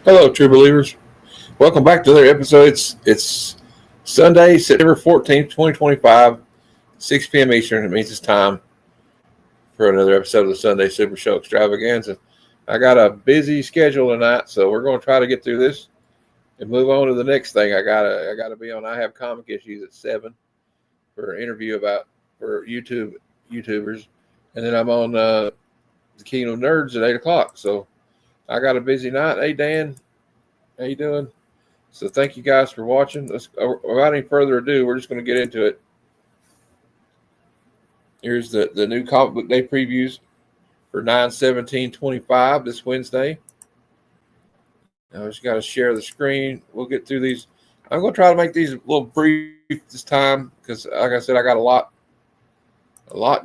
Hello, true believers. Welcome back to another episode. It's Sunday, September 14th, 2025, 6 p.m. Eastern. It means it's time for another episode of the Sunday Supershow Extravaganza. I got a busy schedule tonight, so we're going to try to get through this and move on to the next thing. I gotta be on. I have comic issues at 7 for an interview for YouTubers, and then I'm on the Kingdom of Nerds at 8 o'clock. So I got a busy night. Hey Dan, how you doing? So thank you guys for watching. Without any further ado, we're just going to get into it. Here's the new comic book day previews for 9/17/25 this Wednesday. I just got to share the screen. We'll get through these. I'm going to try to make these a little brief this time because, like I said, I got a lot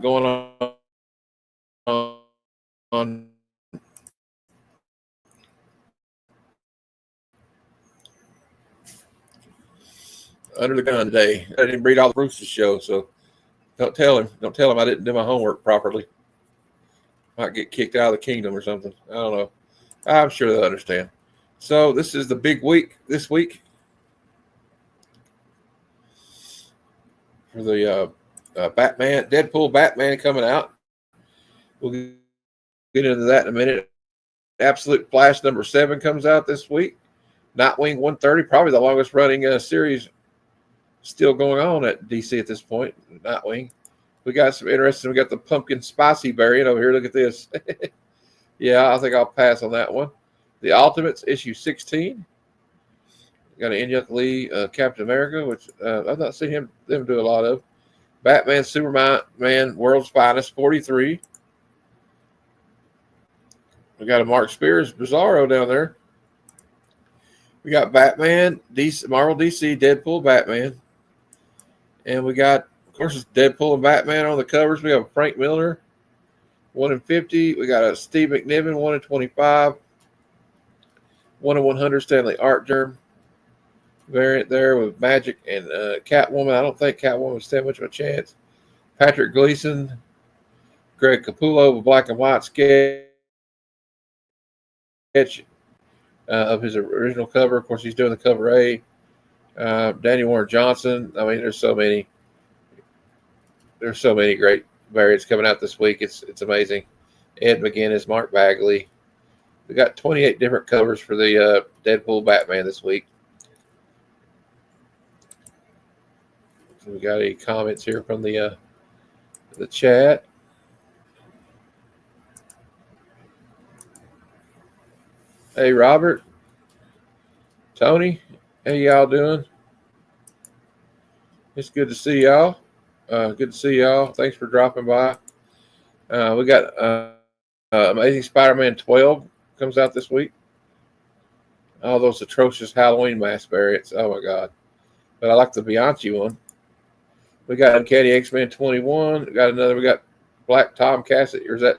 going on. Under the gun today. I didn't read all the Bruce's show, so don't tell him I didn't do my homework properly. Might get kicked out of the kingdom or something. I don't know. I'm sure they'll understand. So this is the big week this week for the Deadpool Batman coming out. We'll get into that in a minute. Absolute Flash number 7 comes out this week. Nightwing 130, probably the longest running series still going on at DC at this point. Nightwing. We got some interesting. We got the pumpkin spicy variant over here. Look at this. Yeah, I think I'll pass on that one. The Ultimates issue 16. We got an Inyuk Lee Captain America, which I've not seen them do a lot of. Batman Superman World's Finest 43. We got a Mark Spears Bizarro down there. We got Batman, Marvel DC, Deadpool, Batman. And we got, of course, it's Deadpool and Batman on the covers. We have Frank Miller, 1 in 50. We got a Steve McNiven, 1 in 25. 1 in 100 Stanley Art Germ variant there with Magic and Catwoman. I don't think Catwoman stand much of a chance. Patrick Gleason, Greg Capullo with black and white sketch of his original cover. Of course, he's doing the cover A. Danny Warren Johnson. I mean, there's so many great variants coming out this week. It's amazing. Ed McGuinness, Mark Bagley. We got 28 different covers for the Deadpool Batman this week. So we got any comments here from the chat? Hey, Robert, Tony, how y'all doing? It's good to see y'all. Good to see y'all. Thanks for dropping by. We got Amazing Spider-Man 12 comes out this week. All those atrocious Halloween mask variants. Oh, my God. But I like the Bianchi one. We got Uncanny X-Men 21. We got Black Tom Cassidy. Or is that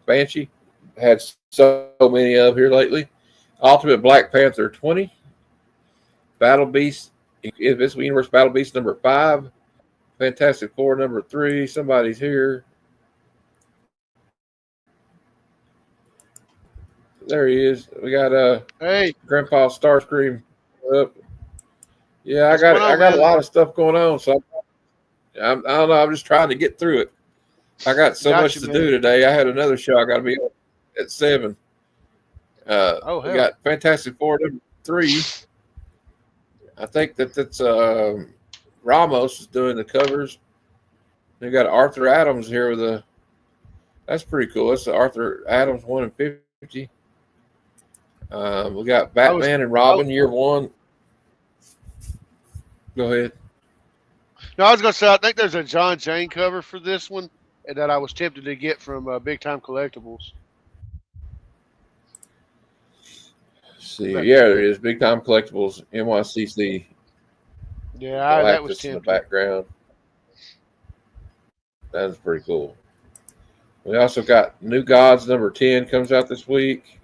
Banshee? Had so many of here lately. Ultimate Black Panther 20. Battle Beast. Invisible Universe Battle Beast number 5. Fantastic Four number 3. Somebody's here. There he is. We got Hey, Grandpa Starscream up. Yeah, I got a lot of stuff going on, so I don't know. I'm just trying to get through it. I got so much to do today. I had another show I got to be on at 7. We got Fantastic Four number 3. I think that's Ramos is doing the covers. We got Arthur Adams here with that's pretty cool. That's the Arthur Adams 1 in 50. We got Batman and Robin year 1. Go ahead. No, I was going to say, I think there's a John Jane cover for this one that I was tempted to get from Big Time Collectibles. See, yeah, there is Big Time Collectibles, NYCC. Yeah, that was tempting. In the background. That's pretty cool. We also got New Gods number 10 comes out this week.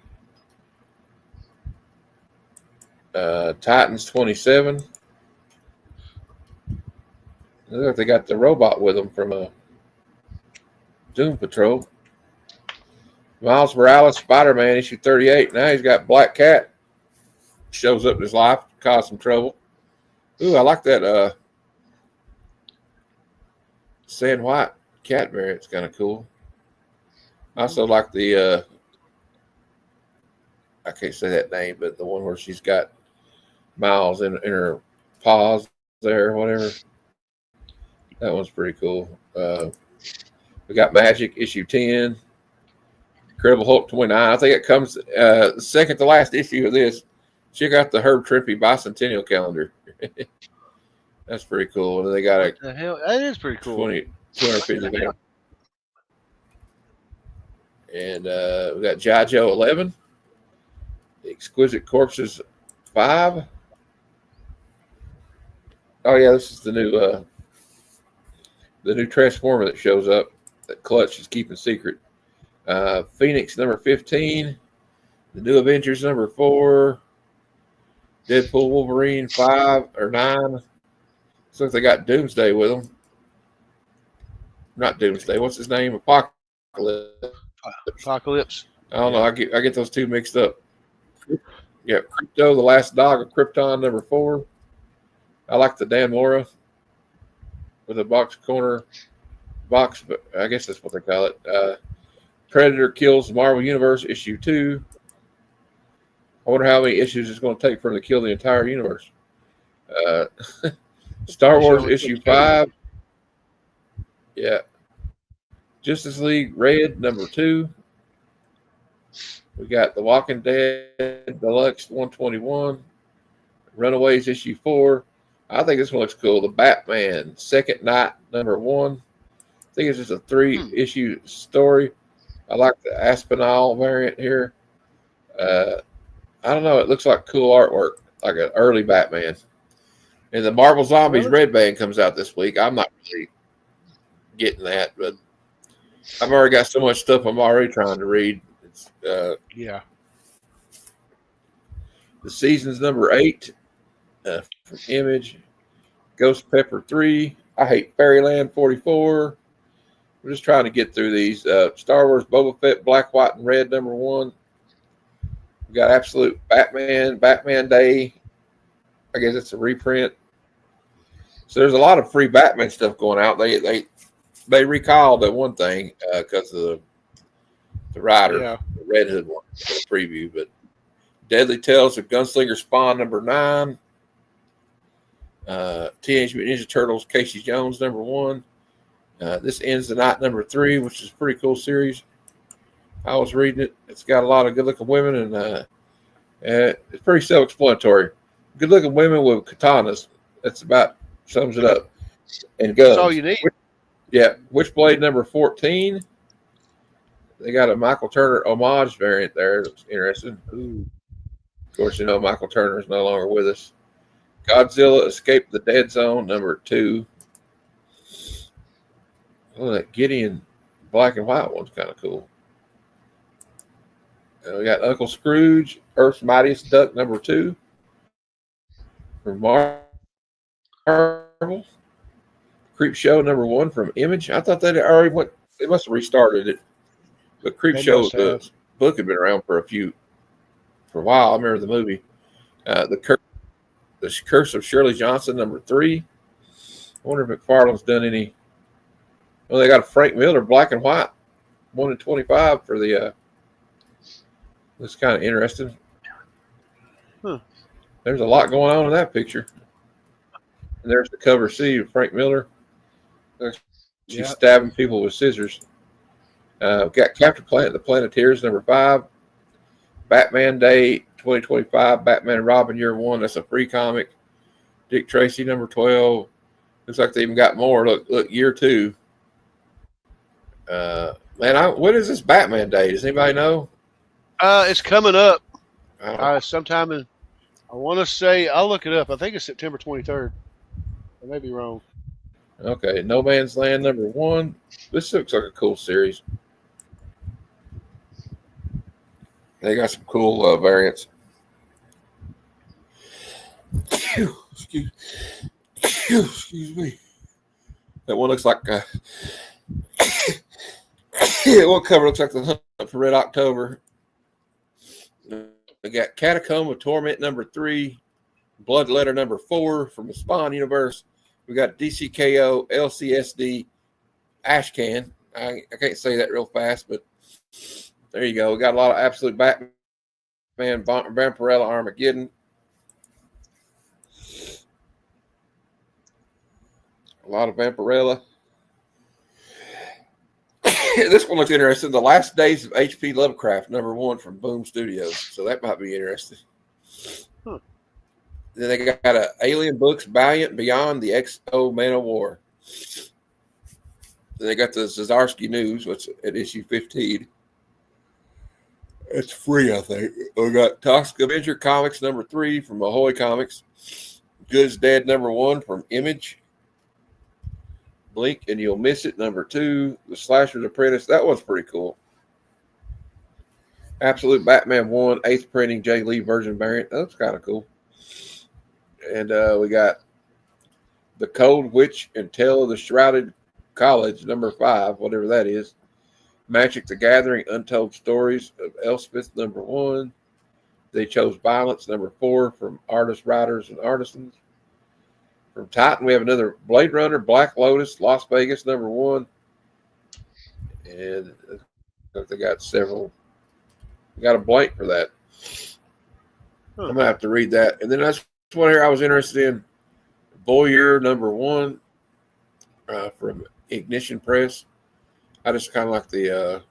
Titans 27. Look like they got the robot with them from Doom Patrol. Miles Morales, Spider-Man, issue 38. Now he's got Black Cat. Shows up in his life, cause some trouble. Ooh, I like that Sand White cat variant. It's kind of cool. I also like the I can't say that name, but the one where she's got Miles in her paws there, whatever. That one's pretty cool. We got Magic issue 10. Incredible Hulk 29. I think it comes second to last issue of this. Check out the Herb Trimpe bicentennial calendar. That's pretty cool. And they got What the hell? That is pretty cool. 250 there. And we got G.I. Joe 11. The Exquisite Corpses 5. Oh yeah, this is the new Transformer that shows up that Clutch is keeping secret. Phoenix number 15. The New Avengers number 4. Deadpool Wolverine 5 or 9. Looks like they got Doomsday with them. Not Doomsday. What's his name? Apocalypse. I don't know. I get those two mixed up. Yeah, Crypto, the Last Dog of Krypton number 4. I like the Dan Mora with a box, but I guess that's what they call it. Predator Kills the Marvel Universe issue 2. I wonder how many issues it's going to take for them to kill the entire universe. Star Wars issue 5. Yeah. Justice League Red number 2. We got The Walking Dead Deluxe 121. Runaways issue 4. I think this one looks cool. The Batman Second Night number 1. I think it's just a 3-issue story. I like the Aspinall variant here. I don't know. It looks like cool artwork, like an early Batman. And the Marvel Zombies Red Band comes out this week. I'm not really getting that, but I've already got so much stuff I'm already trying to read. It's, yeah. The Seasons number 8 from Image. Ghost Pepper 3. I Hate Fairyland 44. We're just trying to get through these. Star Wars Boba Fett Black, White, and Red number 1. We got Absolute Batman Day. I guess it's a reprint. So there's a lot of free Batman stuff going out. They recalled that one thing because of the rider, the Red Hood one, for the preview. But Deadly Tales of Gunslinger Spawn number 9. Teenage Mutant Ninja Turtles Casey Jones number 1. This Ends the Night number 3, which is a pretty cool series. I was reading it. It's got a lot of good-looking women, and it's pretty self-explanatory. Good-looking women with katanas. That's about sums it up. And guns. That's all you need. Witchblade number 14. They got a Michael Turner homage variant there. Looks interesting. Ooh. Of course, Michael Turner is no longer with us. Godzilla Escape the Dead Zone number 2. Oh, that Gideon black and white one's kind of cool. We got Uncle Scrooge, Earth's Mightiest Duck number 2 from Marvel. Creep Show number 1 from Image. I thought they already went. They must have restarted it. But Creep Show, the book had been around for a while. I remember the movie. The Curse of Shirley Johnson number 3. I wonder if McFarlane's done any. Well, they got a Frank Miller black and white 1 in 25 for the. That's kind of interesting. There's a lot going on in that picture. And there's the cover C of Frank Miller. She's stabbing people with scissors. Got Captain Planet, the Planeteers, number 5. Batman Day 2025, Batman and Robin Year 1. That's a free comic. Dick Tracy, number 12. Looks like they even got more. Look, Year 2. When is this Batman Day? Does anybody know? It's coming up sometime in, I want to say, I'll look it up. I think it's September 23rd. I may be wrong. Okay, No Man's Land number 1. This looks like a cool series. They got some cool variants. Excuse me. That one looks like What cover looks like the Hunt for Red October. We got Catacomb of Torment number 3, Bloodletter number 4 from the Spawn universe. We got DCKO LCSD Ashcan. I can't say that real fast, but there you go. We got a lot of Absolute Batman, Vampirella Armageddon. A lot of Vampirella. This one looks interesting. The Last Days of H.P. Lovecraft, number 1 from Boom Studios. So that might be interesting. Then they got Alien Books, Valiant, Beyond the XO Man of War. Then they got the Zazarsky News, which at issue 15. It's free, I think. We got Toxic Avenger Comics, number 3 from Ahoy Comics. Good's Dead, number 1 from Image. Blink and You'll Miss It, number 2. The Slasher's Apprentice. That one's pretty cool. Absolute Batman 1, 8th printing, J. Lee version variant. That's kind of cool. And we got The Cold Witch and Tale of the Shrouded College, number 5, whatever that is. Magic the Gathering, Untold Stories of Elspeth, number 1. They Chose Violence, number 4 from Artists, Writers, and Artisans. From Titan, we have another Blade Runner, Black Lotus, Las Vegas, number 1. And they got several. We got a blank for that. I'm going to have to read that. And then that's one here I was interested in. Voyeur, number 1 from Ignition Press. I just kind of like the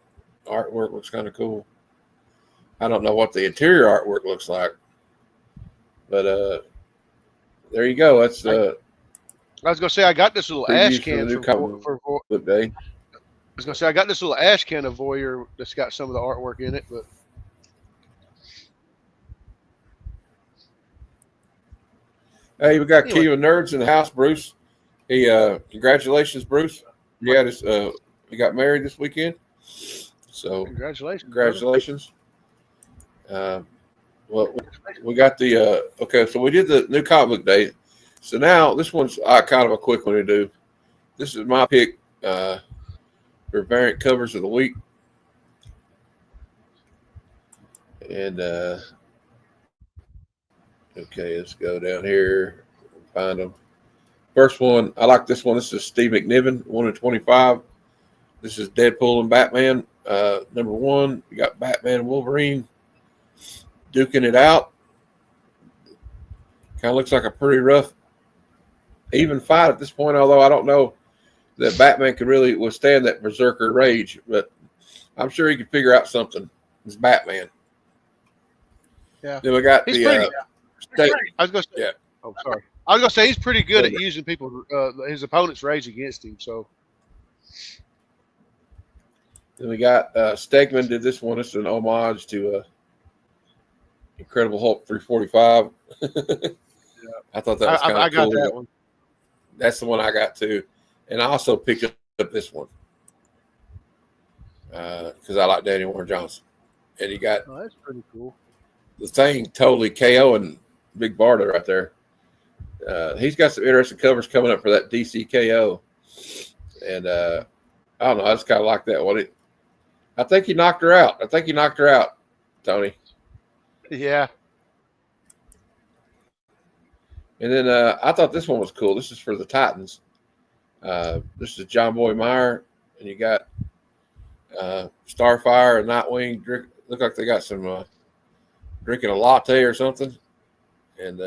artwork. Looks kind of cool. I don't know what the interior artwork looks like. But there you go. That's I was gonna say I got this little ash can for day. I was gonna say I got this little ash can of Voyeur that's got some of the artwork in it, but hey, we got anyway. Key of Nerds in the house, Bruce. He congratulations, Bruce. You had his we got married this weekend. So congratulations. Well, we got the okay. So we did the new comic book day. So now this one's kind of a quick one to do. This is my pick for variant covers of the week, and okay, let's go down here and find them. First one, I like this one. This is Steve McNiven, 1/25. This is Deadpool and Batman, number 1. We got Batman and Wolverine duking it out. Kind of looks like a pretty rough, even fight at this point, although I don't know that Batman could really withstand that berserker rage, but I'm sure he could figure out something. It's Batman. Yeah. Then we got I was going to say, yeah. Oh, sorry. I was going to say he's pretty good at using people, his opponent's rage against him. So. Then we got Stegman did this one. It's an homage to Incredible Hulk 345. Yeah. I thought that was kind of cool. I got that one. That's the one I got too. And I also picked up this one because I like Danny Warren Johnson. And he got that's pretty cool. The Thing totally KOing Big Barda right there. He's got some interesting covers coming up for that DCKO. And I don't know. I just kind of like that one. I think he knocked her out. Tony. Yeah. And then I thought this one was cool. This is for the Titans. This is John Boy Meyer. And you got Starfire and Nightwing. Look like they got some drinking a latte or something. And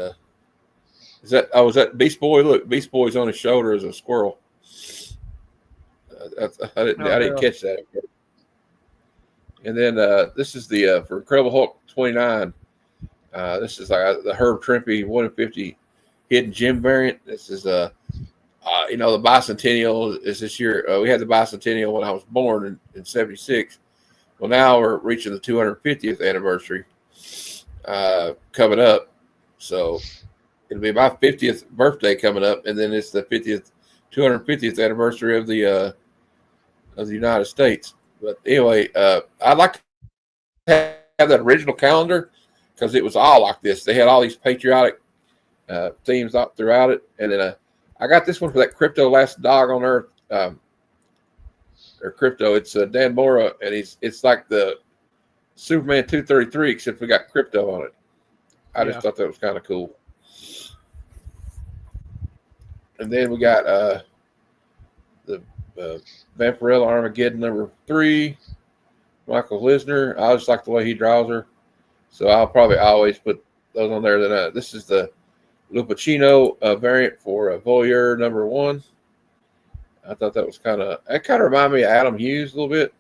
is that Beast Boy? Look, Beast Boy's on his shoulder as a squirrel. I didn't catch that. And then this is the for Incredible Hulk 29. This is like the Herb Trimpe 1/50 hidden gem variant. This is the bicentennial is this year. We had the bicentennial when I was born in 76. Well, now we're reaching the 250th anniversary coming up. So it'll be my 50th birthday coming up, and then it's the 250th anniversary of the United States. But anyway, I'd like to have that original calendar because it was all like this. They had all these patriotic themes throughout it. And then I got this one for that Crypto Last Dog on Earth or Crypto. It's Dan Mora, and it's like the Superman 233, except we got Crypto on it. I just thought that was kind of cool. And then we got the Vampirella Armageddon number 3, Michael Lisner. I just like the way he draws her, so I'll probably always put those on there. Then this is the Lupacino variant for Voyeur number 1. I thought that was kind of reminded me of Adam Hughes a little bit.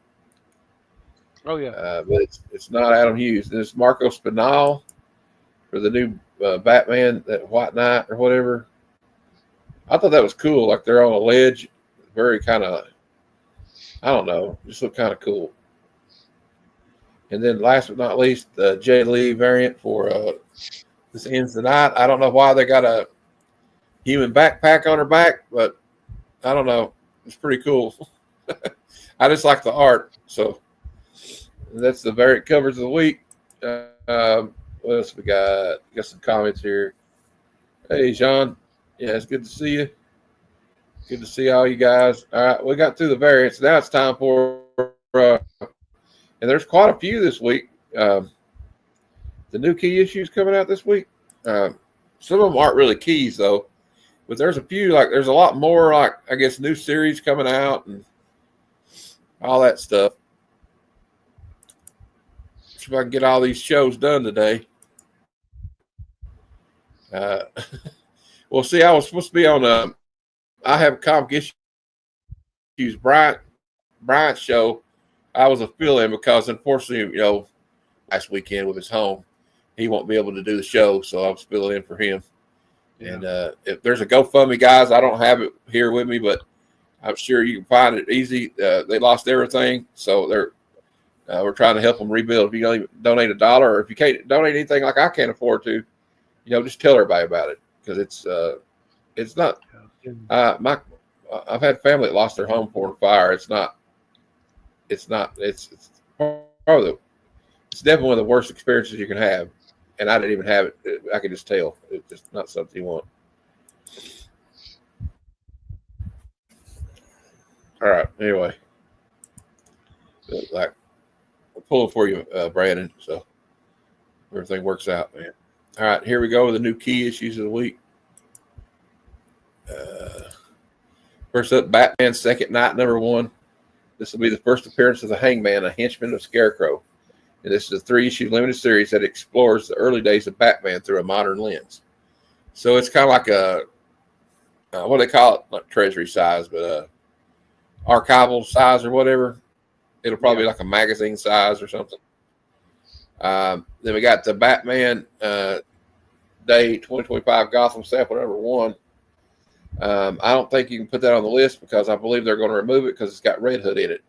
Oh yeah, but it's not Adam Hughes. And it's Marco Spinal for the new Batman, that White Knight or whatever. I thought that was cool. Like they're on a ledge, very kind of, I don't know, just looked kind of cool. And then last but not least, the Jay Lee variant for This Ends the Night. I don't know why they got a human backpack on her back, but I don't know. It's pretty cool. I just like the art. So that's the variant covers of the week. What else we got? Got some comments here. Hey, Sean. Yeah, it's good to see you. Good to see all you guys. All right, we got through the variants. Now it's time for, and there's quite a few this week. The new key issues coming out this week. Some of them aren't really keys, though. But there's a few, like there's a lot more, like I guess new series coming out and all that stuff. See if I can get all these shows done today. Well, see, I was supposed to be on I have comic issues Bryant's show. I was a fill-in because unfortunately, last weekend with his home, he won't be able to do the show, so I was filling in for him. Yeah. And if there's a GoFundMe, guys, I don't have it here with me, but I'm sure you can find it easy. They lost everything, so we're trying to help them rebuild. If you don't even donate $1, or if you can't donate anything like I can't afford to, just tell everybody about it, because it's not. I've had family that lost their home for a fire. It's definitely one of the worst experiences you can have. And I didn't even have it. I could just tell. It's just not something you want. All right. Anyway. I'm pulling for you, Brandon. So everything works out, man. All right. Here we go with the new key issues of the week. First up, Batman Second Night number 1. This will be the first appearance of the Hangman, a henchman of Scarecrow. And this is a 3-issue limited series that explores the early days of Batman through a modern lens. So it's kind of like a, what do they call it? Not treasury size, but archival size or whatever. It'll probably be like a magazine size or something. Then we got the Batman Day 2025 Gotham sample number 1. I don't think you can put that on the list because I believe they're going to remove it because it's got Red Hood in it.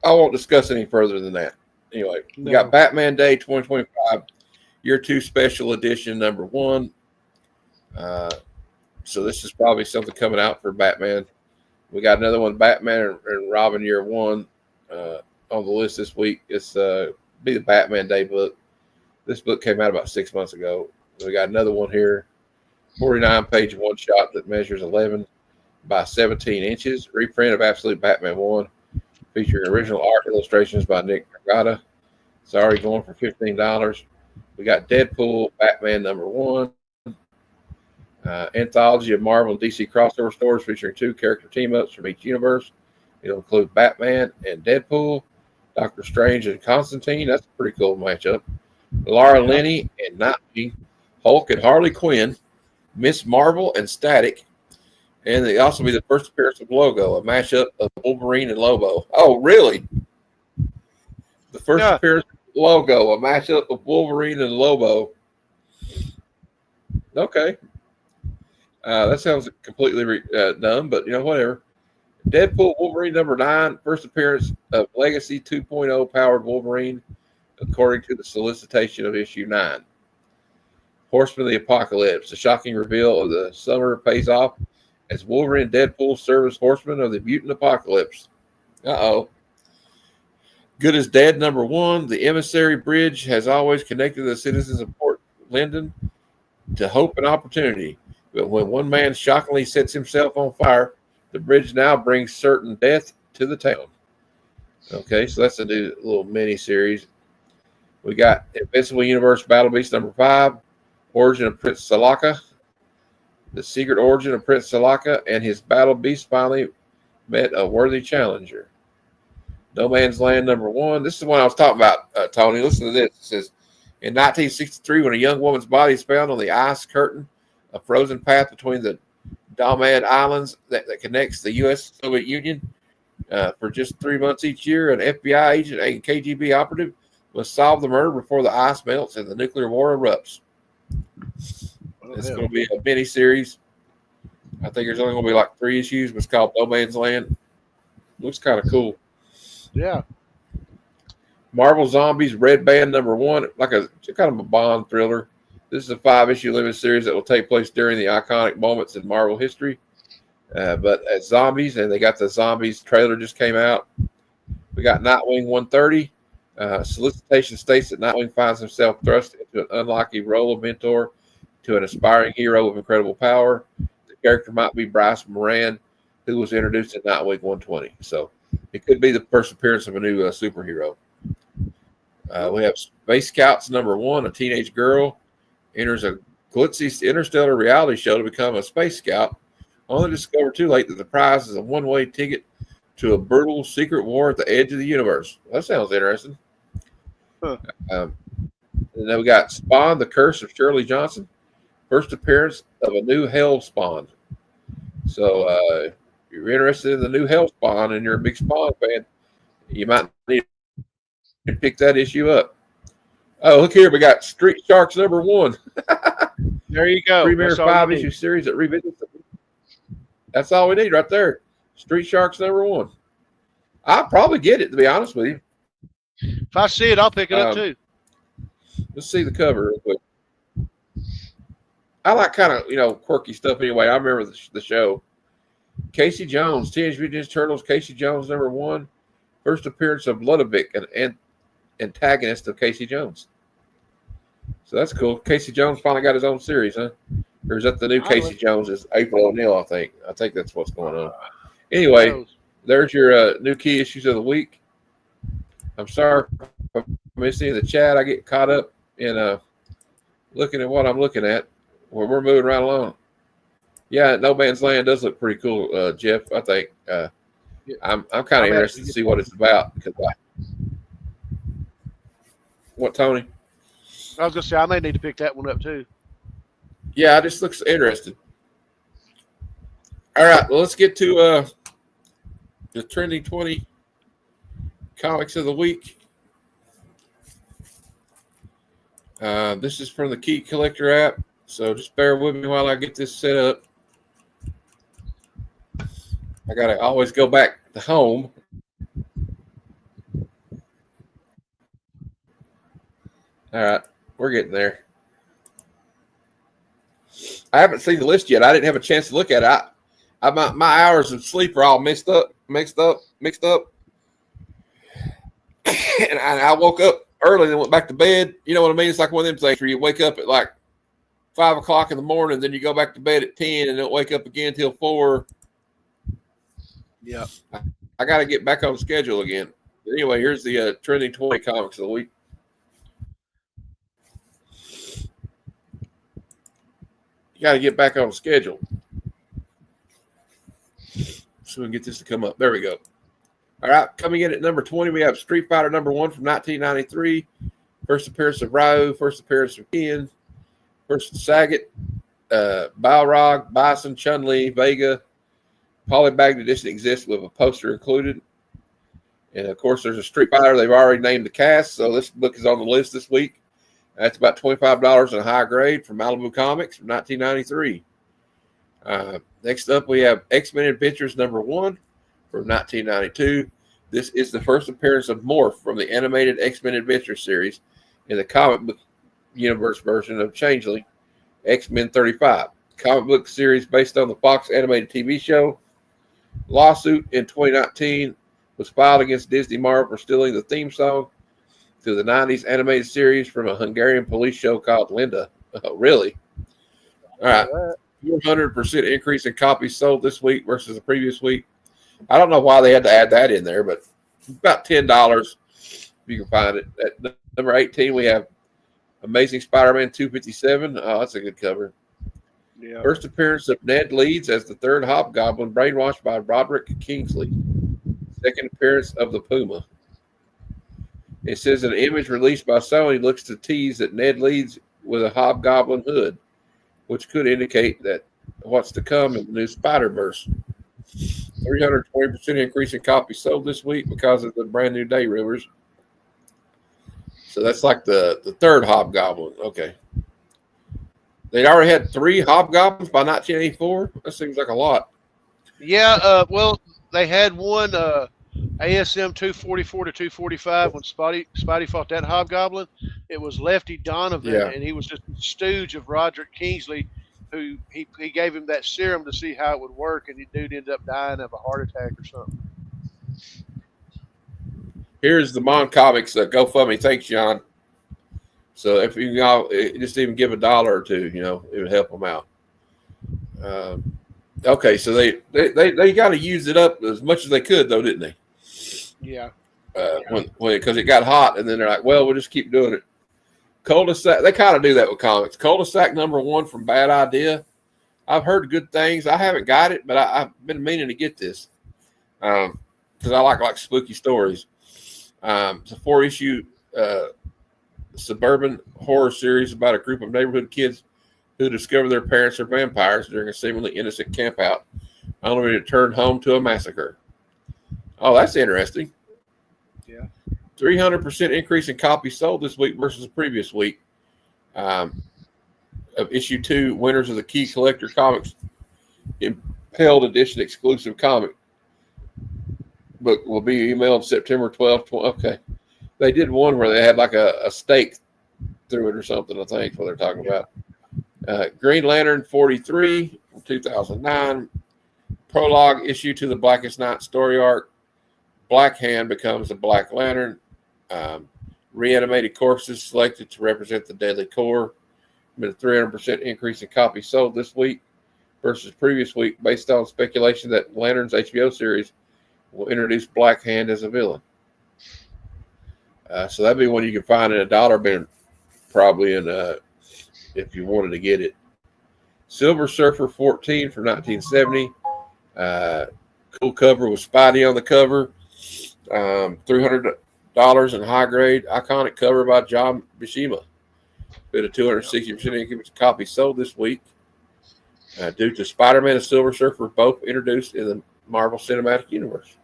I won't discuss any further than that. Anyway, we got Batman Day 2025, Year 2 Special Edition number 1. So this is probably something coming out for Batman. We got another one, Batman and Robin Year 1, on the list this week. It's be the Batman Day book. This book came out about 6 months ago. We got another one here, 49-page one-shot that measures 11 by 17 inches. Reprint of Absolute Batman 1. Featuring original art illustrations by Nick Dragata. It's already going for $15. We got Deadpool, Batman number 1. Anthology of Marvel and DC crossover stories featuring 2 character team-ups from each universe. It'll include Batman and Deadpool, Doctor Strange and Constantine. That's a pretty cool matchup. Laura Linney and Nightwing, Hulk and Harley Quinn, Miss Marvel and Static. And they also be the first appearance of Logo, a mashup of Wolverine and Lobo. Oh, really? The first appearance of Logo, a mashup of Wolverine and Lobo. Okay. That sounds completely dumb, but whatever. Deadpool Wolverine number 9, first appearance of Legacy 2.0 powered Wolverine, according to the solicitation of issue 9. Horseman of the Apocalypse, the shocking reveal of the summer pays off as Wolverine and Deadpool serve as horsemen of the mutant apocalypse. Uh-oh. Good as Dead number 1, the emissary bridge has always connected the citizens of Port Linden to hope and opportunity. But when one man shockingly sets himself on fire, The bridge now brings certain death to the town. Okay, so that's a new little mini series. We got Invincible Universe Battle Beast number 5, Origin of Prince Salaka. The secret origin of Prince Salaka and his battle beast finally met a worthy challenger. No Man's Land number 1. This is the one I was talking about, Tony. Listen to this. It says, in 1963, when a young woman's body is found on the ice curtain, a frozen path between the Dalmad Islands that connects the U.S. and Soviet Union, for just 3 months each year, an FBI agent and KGB operative must solve the murder before the ice melts and the nuclear war erupts. It's going to be a mini series. I think there's only going to be like 3 issues, but it's called No Man's Land. Looks kind of cool. Yeah. Marvel Zombies Red Band number 1, like a kind of a Bond thriller. This is a 5-issue limited series that will take place during the iconic moments in Marvel history. But as zombies, and they got the zombies trailer just came out. We got Nightwing 130. Solicitation states that Nightwing finds himself thrust into an unlikely role of mentor to an aspiring hero with incredible power. The character might be Bryce Moran, who was introduced in Nightwing 120. So it could be the first appearance of a new superhero. We have Space Scouts number 1. A teenage girl enters a glitzy interstellar reality show to become a space scout, only to discover too late that the prize is a one-way ticket to a brutal secret war at the edge of the universe. That sounds interesting. Huh. And then we got Spawn, The Curse of Shirley Johnson. First appearance of a new Hell Spawn. So if you're interested in the new Hell Spawn and you're a big Spawn fan, you might need to pick that issue up. Oh, look here. We got Street Sharks number 1. There you go. Premier 5-issue series that revisits. That's all we need right there. Street Sharks number 1. I'll probably get it, to be honest with you. If I see it, I'll pick it up too. Let's see the cover real quick. I like kind of, quirky stuff anyway. I remember the show. Casey Jones, Teenage Mutant Ninja Turtles, Casey Jones number 1. First appearance of Ludovic, an antagonist of Casey Jones. So that's cool. Casey Jones finally got his own series, huh? Or is that the new Casey Jones? Is April O'Neil, I think. I think that's what's going on. Anyway, there's your new key issues of the week. I'm sorry if I missed any of the chat. I get caught up in looking at what I'm looking at. Well, we're moving right along. Yeah, No Man's Land does look pretty cool, Jeff. I think I'm kind of interested to see what it's about because what, Tony? I was gonna say I may need to pick that one up too. Yeah, it just looks interesting. All right, well, let's get to the trending 20 comics of the week. This is from the Key Collector app, so just bear with me while I get this set up. I gotta always go back to home. All right, we're getting there. I haven't seen the list yet. I didn't have a chance to look at it. My hours of sleep are all mixed up. And I woke up early and went back to bed. You know what I mean? It's like one of them things where you wake up at like 5 o'clock in the morning, then you go back to bed at 10 and don't wake up again till 4. Yeah. I got to get back on schedule again. But anyway, here's the trending 20 comics of the week. You got to get back on schedule. So we can get this to come up. There we go. All right, coming in at number 20, we have Street Fighter number 1 from 1993. First appearance of Ryu, first appearance of Ken, first Sagat, Balrog, Bison, Chun-Li, Vega. Polybagged edition exists with a poster included. And, of course, there's a Street Fighter. They've already named the cast, so this book is on the list this week. That's about $25 in a high grade from Malibu Comics from 1993. Next up, we have X-Men Adventures number 1 from 1992. This is the first appearance of Morph from the animated X-Men Adventures series in the comic book universe version of Changeling, X-Men 35. Comic book series based on the Fox animated TV show. Lawsuit in 2019 was filed against Disney Marvel for stealing the theme song to the 90s animated series from a Hungarian police show called Linda. Oh, really? All right. 400% increase in copies sold this week versus the previous week. I don't know why they had to add that in there, but about $10 if you can find it. At number 18, we have Amazing Spider-Man 257. Oh, that's a good cover. Yeah. First appearance of Ned Leeds as the third Hobgoblin, brainwashed by Roderick Kingsley. Second appearance of the Puma. It says an image released by Sony looks to tease that Ned Leeds with a Hobgoblin hood, which could indicate that what's to come in the new Spider-Verse. 320% increase in copies sold this week because of the brand new day rumors. So that's like the third Hobgoblin. Okay. They'd already had 3 Hobgoblins by 1984. That seems like a lot. Yeah. Well, they had one ASM 244 to 245 when Spidey fought that Hobgoblin. It was Lefty Donovan, and he was just a stooge of Roderick Kingsley, who he gave him that serum to see how it would work, and the dude ended up dying of a heart attack or something. Here's the Mon Comics GoFundMe. Thanks, John. So if you all just even give $1 or $2, it would help them out. Okay, so they got to use it up as much as they could, though, didn't they? Yeah. Because it got hot, and then they're like, well, we'll just keep doing it. Cul-de-sac. They kind of do that with comics. Cul-de-sac #1 from Bad Idea. I've heard good things. I haven't got it, but I've been meaning to get this because I like spooky stories. It's a 4-issue suburban horror series about a group of neighborhood kids who discover their parents are vampires during a seemingly innocent campout, only to return home to a massacre. Oh, that's interesting. Yeah. 300% increase in copies sold this week versus the previous week. Of issue 2, winners of the Key Collector Comics Impelled Edition exclusive comic book will be emailed September 12th. Okay. They did one where they had like a stake through it or something, I think, is what they're talking about. Green Lantern 43 from 2009. Prologue issue to the Blackest Night story arc. Black Hand becomes the Black Lantern. Reanimated corpses selected to represent the Deadly Core. Been a 300% increase in copies sold this week versus previous week, based on speculation that Lantern's HBO series will introduce Black Hand as a villain. So that'd be one you can find in a dollar bin, probably, if you wanted to get it. Silver Surfer 14 from 1970. Cool cover with Spidey on the cover. $300 in high grade. Iconic cover by John Buscema. Been a 260% increase in copies sold this week. Due to Spider-Man and Silver Surfer both introduced in the Marvel Cinematic Universe.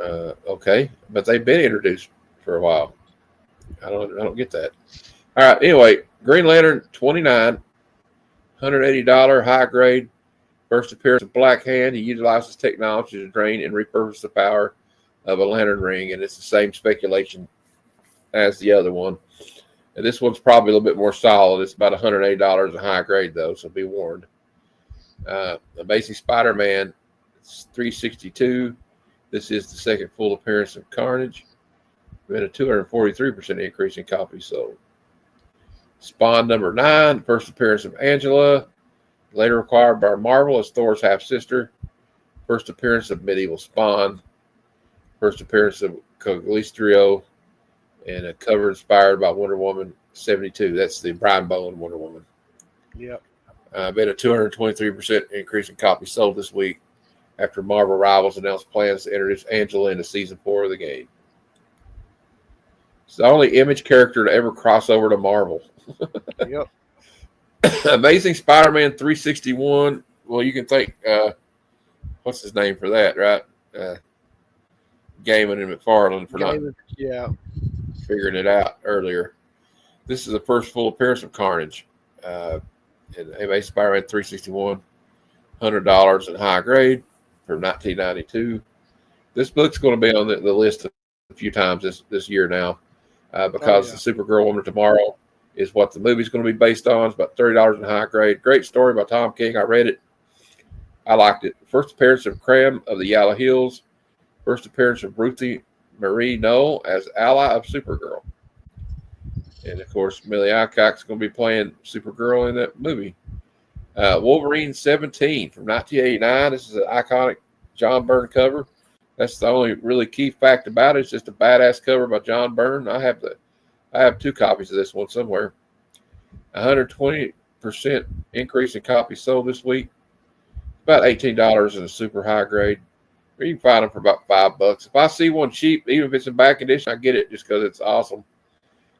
Okay, but they've been introduced for a while. I don't get that. All right, anyway, Green Lantern 29, $180 high grade. First appearance of Black Hand. He utilizes technology to drain and repurpose the power of a lantern ring, and it's the same speculation as the other one. And this one's probably a little bit more solid. It's about $180 in high grade, though, so be warned. Amazing Spider-Man, it's $362. This is the second full appearance of Carnage. We had a 243% increase in copies sold. Spawn #9, first appearance of Angela, later acquired by Marvel as Thor's half-sister. First appearance of Medieval Spawn. First appearance of Coglistrio, and a cover inspired by Wonder Woman 72. That's the Brian Bowen Wonder Woman. Yep. Been a 223% increase in copies sold this week after Marvel Rivals announced plans to introduce Angela into Season 4 of the game. It's the only Image character to ever cross over to Marvel. Yep. Amazing Spider-Man 361. Well, you can thank, what's his name for that, right? Gaiman and McFarlane for not figuring it out earlier. This is the first full appearance of Carnage. And Amazing Spider-Man 361, $100 in high grade from 1992. This book's going to be on the list a few times this year now because the Supergirl Woman of Tomorrow is what the movie's going to be based on. It's about $30 in high grade. Great story by Tom King. I read it. I liked it. First appearance of Cram of the Yellow Hills. First appearance of Ruthie Marie Knoll as ally of Supergirl. And, of course, Millie Alcock's going to be playing Supergirl in that movie. Wolverine 17 from 1989. This is an iconic John Byrne cover. That's the only really key fact about it. It's just a badass cover by John Byrne. I have 2 copies of this one somewhere. 120% increase in copies sold this week. About $18 in a super high grade. Or you can find them for about $5. If I see one cheap, even if it's in bad condition, I get it just because it's awesome.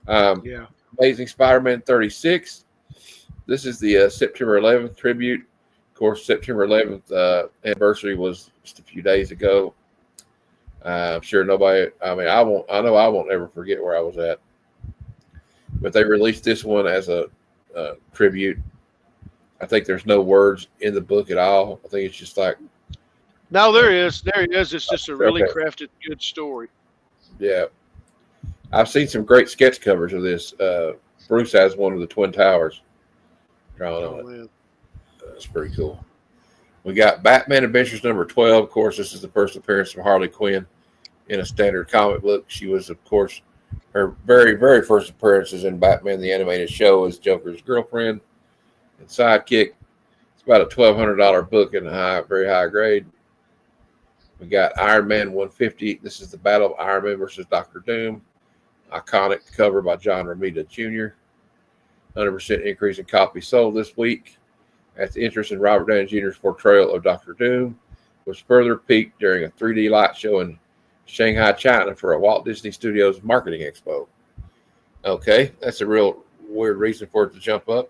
Amazing Spider-Man 36. This is the September 11th tribute. Of course, September 11th anniversary was just a few days ago. I'm sure nobody. I mean, I know I won't ever forget where I was at. But they released this one as a tribute. I think there's no words in the book at all. I think it's just like. No, there is. There he is. It's just a really crafted, good story. Yeah. I've seen some great sketch covers of this. Bruce has one of the Twin Towers drawn on it. That's pretty cool. We got Batman Adventures number 12. Of course, this is the first appearance of Harley Quinn in a standard comic book. She was, of course, her very, very first appearances in Batman the Animated Show as Joker's girlfriend and sidekick. It's about a $1,200 book in a very high grade. We got Iron Man 150. This is the Battle of Iron Man versus Dr. Doom. Iconic cover by John Romita Jr. 100% increase in copies sold this week. As the interest in Robert Downey Jr.'s portrayal of Dr. Doom was further piqued during a 3D light show in Shanghai, China for a Walt Disney Studios marketing expo. Okay, that's a real weird reason for it to jump up.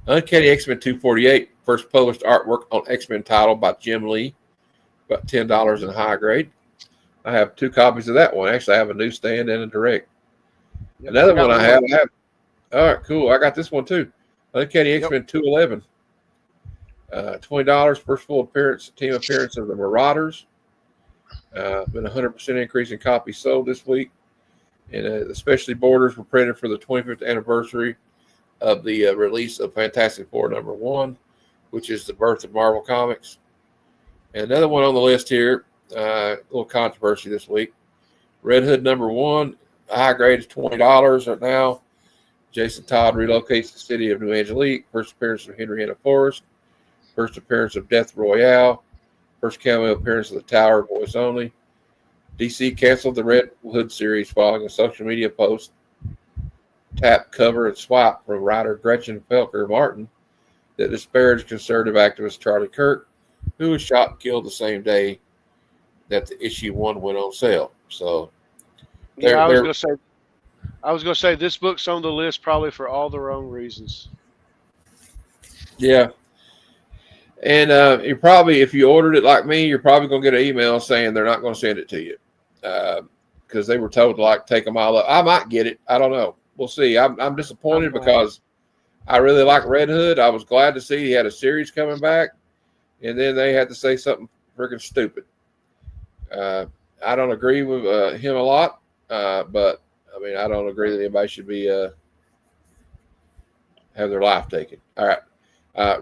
Uncanny X-Men 248, first published artwork on X-Men title by Jim Lee, about $10 in high grade. I have 2 copies of that one. Actually, I have a newsstand and a direct. Another one I have. All right, cool. I got this one too. Uncanny X-Men 211. $20 first full team appearance of the Marauders. Been a 100% increase in copies sold this week. And especially borders were printed for the 25th anniversary of the release of Fantastic Four number 1, which is the birth of Marvel Comics. And another one on the list here, a little controversy this week. Red Hood number 1, high grade is $20 right now. Jason Todd relocates to the city of New Angelique. First appearance of Henrietta Forrest. First appearance of Death Royale. First cameo appearance of the Tower voice only. DC canceled the Red Hood series following a social media post, tap, cover, and swap from writer Gretchen Felker Martin that disparaged conservative activist Charlie Kirk, who was shot and killed the same day that the issue 1 went on sale. So, I was going to say this book's on the list probably for all the wrong reasons. Yeah. And you probably, if you ordered it like me, you're probably going to get an email saying they're not going to send it to you because they were told to take them all up. I might get it. I don't know. We'll see. I'm disappointed because I really like Red Hood. I was glad to see he had a series coming back, and then they had to say something freaking stupid. I don't agree with him a lot, but I mean, I don't agree that anybody should be have their life taken. All right.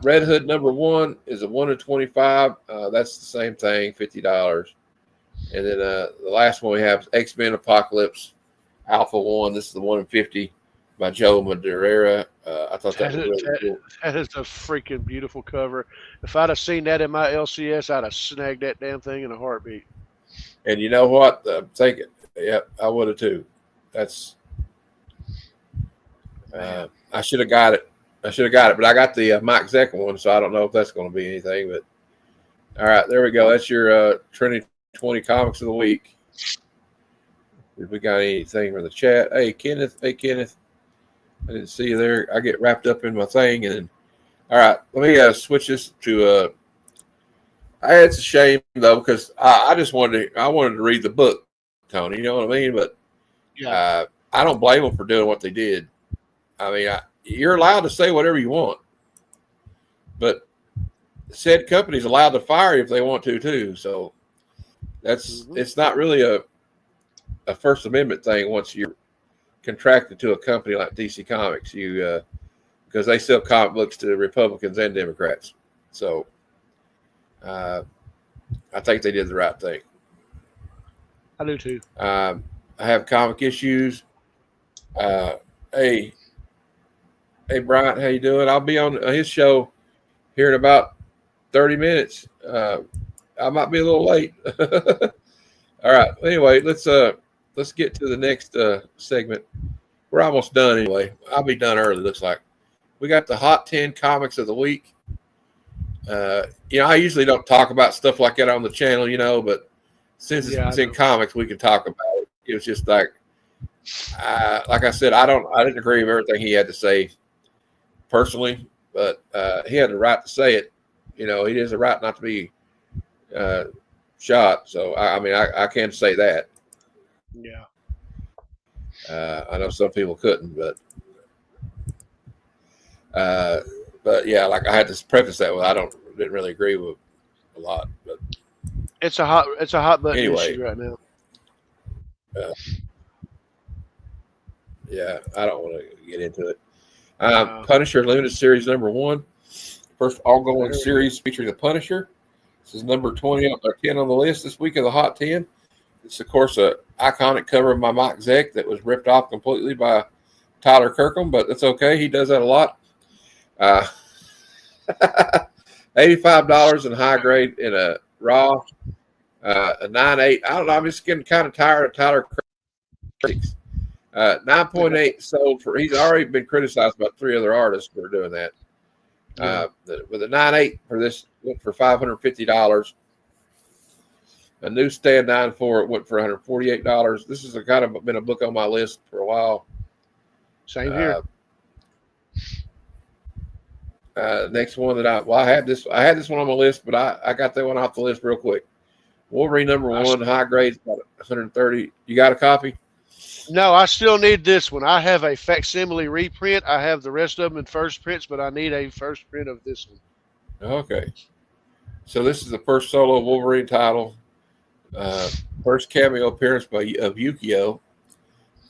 Red Hood number 1 is a 1 in 25. That's the same thing, $50. And then the last one we have is X-Men Apocalypse Alpha 1. This is the 1 in 50 by Joe Madureira. I thought that was really cool. That is a freaking beautiful cover. If I'd have seen that in my LCS, I'd have snagged that damn thing in a heartbeat. And you know what? I'm thinking, yeah, I would have too. That's I should have got it. But I got the Mike Zeck one, so I don't know if that's going to be anything. But all right, there we go. That's your Trinity 20 Comics of the Week. If we got anything from the chat, hey Kenneth, I didn't see you there. I get wrapped up in my thing, and then, all right, let me switch this to. It's a shame though because I wanted to read the book, Tony. You know what I mean? But yeah, I don't blame them for doing what they did. I mean, you're allowed to say whatever you want, but said company's allowed to fire you if they want to too. So that's it's not really a First Amendment thing once you're contracted to a company like DC Comics. You because they sell comic books to Republicans and Democrats. So I think they did the right thing. I do too. I have comic issues. Hey, Bryant, how you doing? I'll be on his show here in about 30 minutes. I might be a little late. All right. Anyway, let's get to the next segment. We're almost done anyway. I'll be done early, looks like. We got the Hot 10 Comics of the Week. I usually don't talk about stuff like that on the channel, but since it's in comics, we can talk about it. It was just like I said, I didn't agree with everything he had to say personally, but he had the right to say it. He has a right not to be shot. So I can't say that. Yeah. I know some people couldn't, but yeah, like I had to preface that with didn't really agree with a lot, but it's a hot button issue right now. Yeah, I don't want to get into it. Punisher Limited Series #1, first ongoing series featuring the Punisher. This is number 10 on the list this week of the Hot 10. It's, of course, an iconic cover by Mike Zeck that was ripped off completely by Tyler Kirkham, but that's okay. He does that a lot. $85 in high grade in a raw, a 9.8. I don't know. I'm just getting kind of tired of Tyler Kirkham. 9.8 sold for. He's already been criticized by 3 other artists for doing that. With a 9.8 for this went for $550. A newsstand 9.4 it went for $148. This is kind of been a book on my list for a while. Same here. Next one that I had this one on my list, but I got that one off the list real quick. Wolverine #1, high grade, about 130. You got a copy? No, I still need this one. I have a facsimile reprint. I have the rest of them in first prints, but I need a first print of this one. Okay. So this is the first solo Wolverine title. First cameo appearance of Yukio.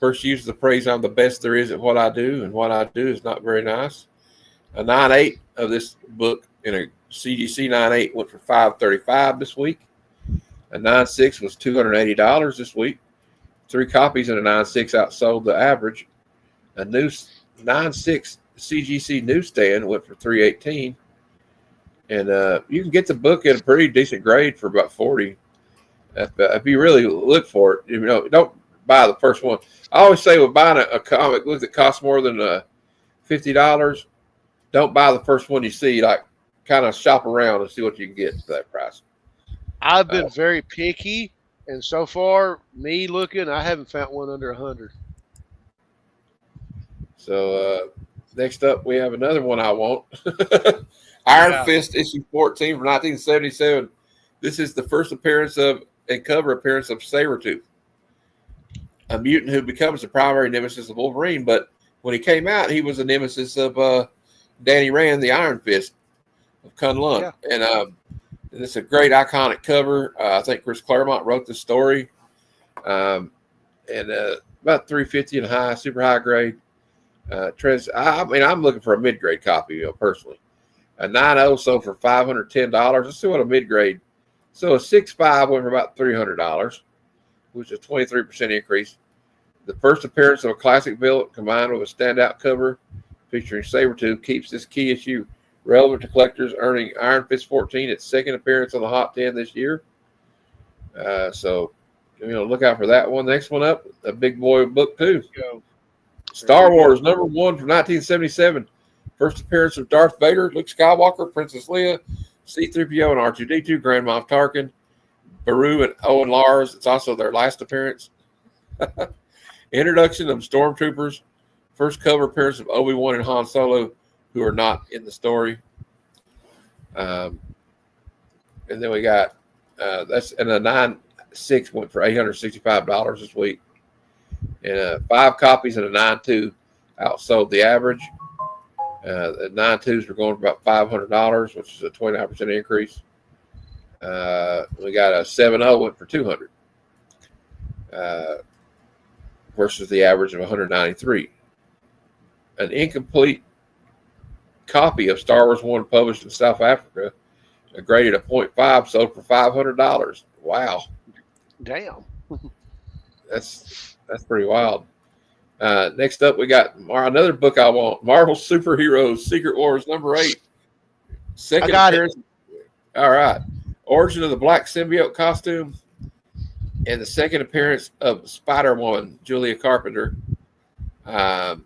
First use of the phrase, "I'm the best there is at what I do, and what I do is not very nice." A 9.8 of this book in a CGC 9.8 went for $535 this week. A 9.6 was $280 this week. 3 copies in a 9.6 outsold the average. A new 9.6 CGC newsstand went for $318. And you can get the book at a pretty decent grade for about $40. If you really look for it, don't buy the first one. I always say with buying a comic book that costs more than $50, don't buy the first one you see. Like, kind of shop around and see what you can get for that price. I've been very picky, and so far, me looking, I haven't found one under 100. So next up, we have another one I want. Iron Fist issue 14 from 1977. This is the first appearance of and cover appearance of Sabretooth, a mutant who becomes the primary nemesis of Wolverine. But when he came out, he was a nemesis of Danny Rand, the Iron Fist of Kunlun. Yeah. And it's a great iconic cover. I think Chris Claremont wrote the story. And about $350 in high, super high grade. I'm looking for a mid-grade copy, personally. A 9.0 sold for $510. Let's see what a mid-grade. So a 6.5 went for about $300, which is a 23% increase. The first appearance of a classic villain combined with a standout cover featuring Sabretooth keeps this key issue relevant to collectors, earning Iron Fist 14 its second appearance on the Hot 10 this year. So look out for that one. Next one up, a big boy book too. Star Wars #1 from 1977. First appearance of Darth Vader, Luke Skywalker, Princess Leia, C-3PO and R2-D2, Grand Moff Tarkin, Beru and Owen Lars. It's also their last appearance. Introduction of Stormtroopers. First cover appearance of Obi-Wan and Han Solo, who are not in the story. And then we got that's and a 9.6 went for $865 this week. And 5 copies and a 9.2 outsold the average. The 9.2s were going for about $500, which is a 29% increase. We got a 7.0 went for $200 versus the average of $193. An incomplete copy of Star Wars 1 published in South Africa, graded a 0.5, sold for $500. Wow. Damn. That's pretty wild. Next up, we got another book I want, Marvel Superheroes Secret Wars #8. Second appearance. All right. Origin of the Black Symbiote costume. And the second appearance of Spider-Woman, Julia Carpenter. It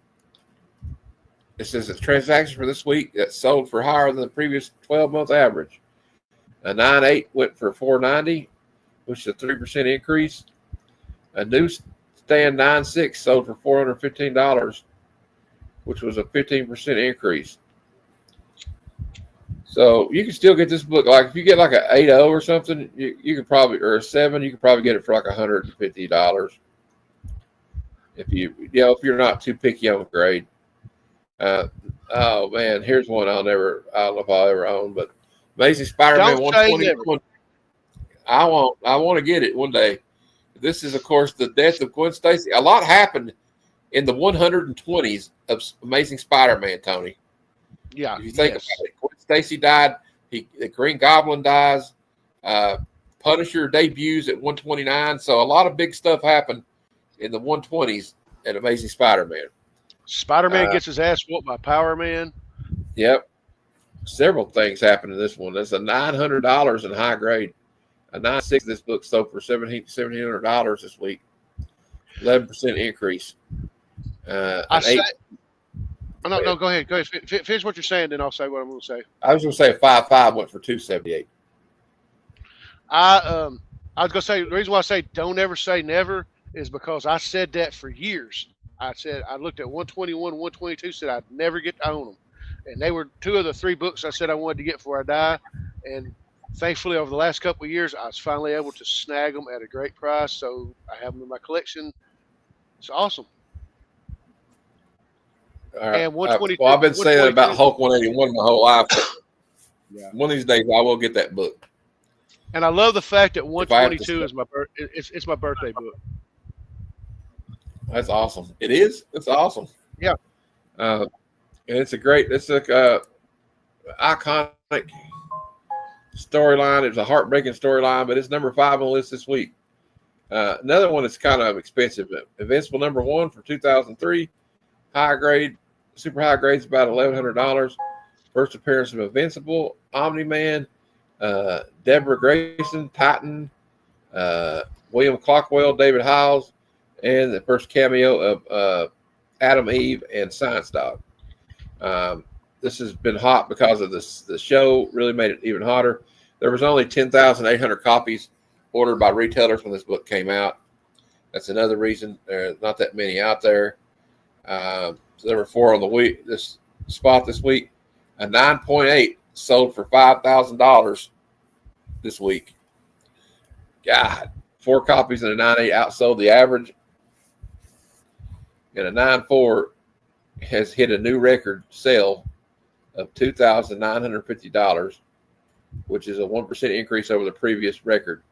says the transaction for this week that sold for higher than the previous 12-month average. A 9.8 went for $4.90, which is a 3% increase. A newsstand 9.6 sold for $415, which was a 15% increase. So you can still get this book. Like if you get like an 8.0 or something, you could probably, or a 7, you could probably get it for like $150. If if you're not too picky on grade. Oh man, here's one I don't know if I'll ever own, but Amazing Spider-Man 121. I want to get it one day. This is, of course, the death of Gwen Stacy. A lot happened in the 120s of Amazing Spider-Man, Tony. Yeah. If you think about it, Gwen Stacy died. The Green Goblin dies. Punisher debuts at 129. So a lot of big stuff happened in the 120s at Amazing Spider-Man. Spider-Man gets his ass whooped by Power Man. Yep. Several things happened in this one. That's a $900 in high grade. A 9.6 this book sold for $1,700 this week. 11% increase. No, go ahead. Go ahead. Finish what you're saying, then I'll say what I'm going to say. I was going to say a 5.5 went for $278. I was going to say, the reason why I say don't ever say never is because I said that for years. I said I looked at 121, 122, said I'd never get to own them. And they were 2 of the 3 books I said I wanted to get before I die. And thankfully, over the last couple of years, I was finally able to snag them at a great price. So I have them in my collection. It's awesome. All right. And 122. I've been saying about Hulk 181 my whole life. Yeah. One of these days, I will get that book. And I love the fact that 122 is it's my birthday book. That's awesome. It is. It's awesome. Yeah. And it's a iconic storyline. It was a heartbreaking storyline, but it's number 5 on the list this week. Another one that's kind of expensive. Invincible number 1 for 2003. High grade, super high grade is about $1,100. First appearance of Invincible, Omni-Man, Deborah Grayson, Titan, William Clockwell, David Hiles, and the first cameo of Adam Eve and Science Dog. This has been hot because of the show. Really made it even hotter. There was only 10,800 copies ordered by retailers when this book came out. That's another reason there's not that many out there. So there were 4 on the week. This spot this week, a 9.8 sold for $5,000 this week. God, 4 copies and a 9.8 outsold the average. And a 9.4 has hit a new record sale of $2,950, which is a 1% increase over the previous record.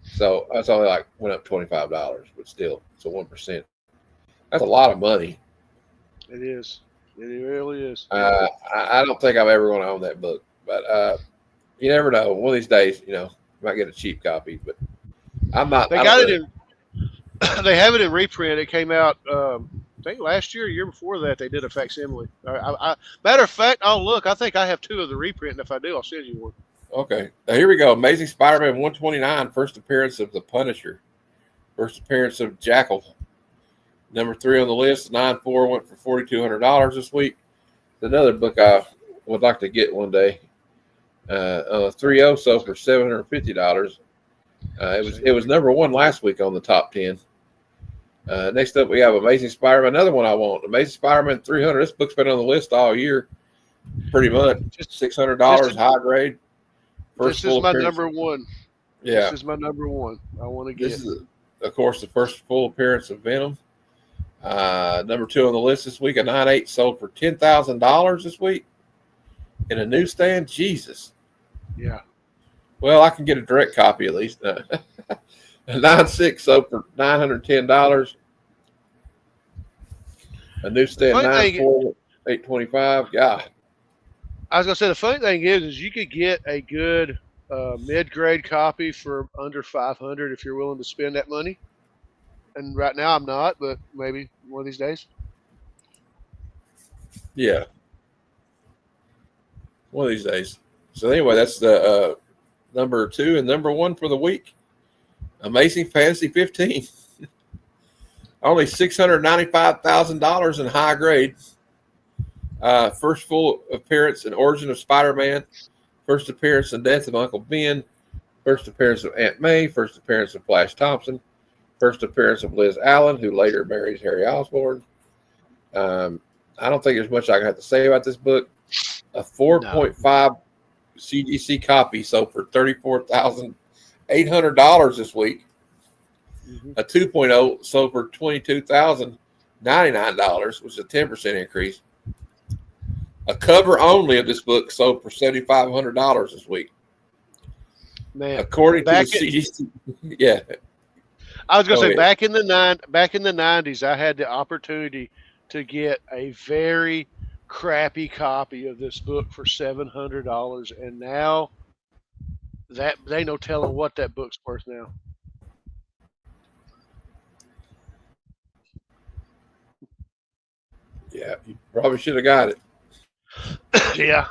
So that's only went up $25, but still, it's a 1%. That's a lot of money. It is. It really is. I don't think I'm ever going to own that book, but you never know. One of these days, you might get a cheap copy, but I'm not. They got it in. They have it in reprint. It came out, I think last year, year before that. They did a facsimile. Matter of fact, I'll look. I think I have 2 of the reprint, and if I do, I'll send you one. Okay, now here we go. Amazing Spider-Man 129. First appearance of the Punisher. First appearance of Jackal. Number 3 on the list. 9.4 went for $4,200 this week. Another book I would like to get one day. 3.0 sold for $750. It was number 1 last week on the top 10. Next up, we have Amazing Spider-Man. Another one I want. Amazing Spider-Man 300. This book's been on the list all year, pretty much. Just $600, high grade. This is my number 1. Yeah. This is my number 1. I want to get this is, of course, the first full appearance of Venom. Number 2 on the list this week. A 9.8 sold for $10,000 this week in a newsstand. Jesus. Yeah. Well, I can get a direct copy at least. A 9.6 sold for $910. A newsstand 9.4, $825. God. I was gonna say the funny thing is you could get a good mid-grade copy for under $500 if you're willing to spend that money. And right now I'm not, but maybe one of these days. Yeah. one of these days. So anyway, that's the number 2 and number 1 for the week. Amazing Fantasy 15. Only $695,000 in high grade. First full appearance in Origin of Spider-Man. First appearance in Death of Uncle Ben. First appearance of Aunt May. First appearance of Flash Thompson. First appearance of Liz Allen, who later marries Harry Osborn. I don't think there's much I have to say about this book. A 4.5 CGC copy sold for $34,800 this week. Mm-hmm. A 2.0 sold for $22,099, which is a 10% increase. A cover only of this book sold for $7,500 this week. Man, according to the CGC, yeah. I was going to say back in the 90s, I had the opportunity to get a very crappy copy of this book for $700, and now that they no telling what that book's worth now. Yeah, you probably should have got it. Yeah.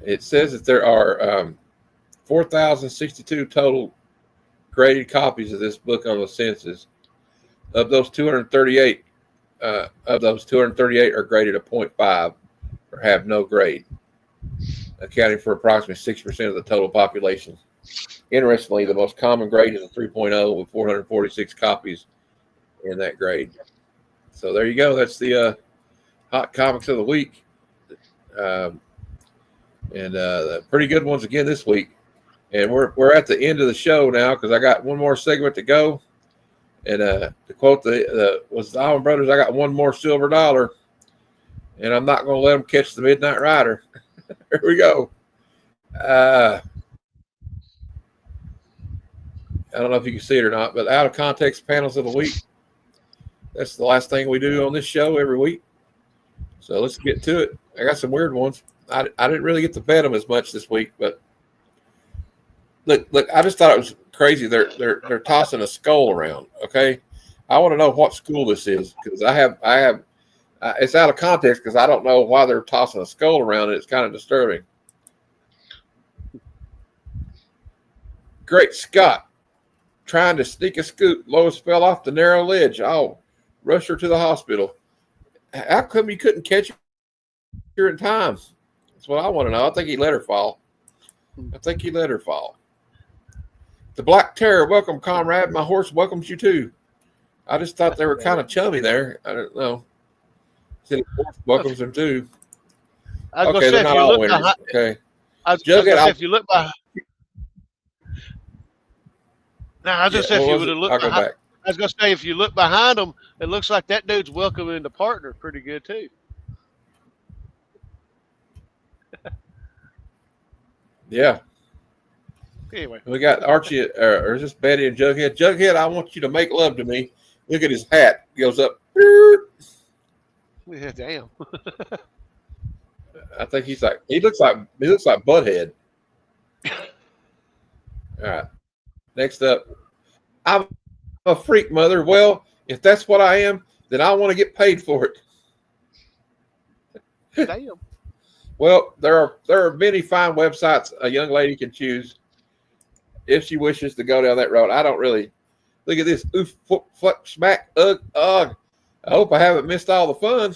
It says that there are 4,062 total graded copies of this book on the census. Of those 238, are graded a 0.5 or have no grade, accounting for approximately 6% of the total population. Interestingly, the most common grade is a 3.0 with 446 copies in that grade. So there you go. That's the hot comics of the week. Pretty good ones again this week. And we're at the end of the show now because I got one more segment to go. And to quote the Allman Brothers, I got one more silver dollar, and I'm not going to let them catch the Midnight Rider. Here we go. I don't know if you can see it or not, but out of context panels of the week. That's the last thing we do on this show every week. So let's get to it. I got some weird ones. I didn't really get to vet them as much this week, but look, I just thought it was crazy. They're tossing a skull around. Okay, I want to know what school this is because I have it's out of context because I don't know why they're tossing a skull around, and it's kind of disturbing. Great Scott! Trying to sneak a scoop, Lois fell off the narrow ledge. Oh, rush her to the hospital. How come you couldn't catch her in time? That's what I want to know. I think he let her fall. The Black Terror, welcome, comrade. My horse welcomes you too. I just thought they were kind of chummy there. I don't know. Said the horse welcomes them too. Okay, they're not all winners. Okay. If you look behind. Now, I was going to say if you would have looked behind. I was going to say if you look behind them, it looks like that dude's welcoming the partner pretty good too. Yeah. Anyway, we got Archie, or is this Betty and Jughead? Jughead, I want you to make love to me. Look at his hat. He goes up. Yeah, damn. I think he looks like Butthead. All right. Next up, I'm a freak, mother. Well, if that's what I am, then I want to get paid for it. Damn. Well, there are many fine websites a young lady can choose if she wishes to go down that road. I don't really look at this. Oof, fuck, smack, ugh, ugh. I hope I haven't missed all the fun.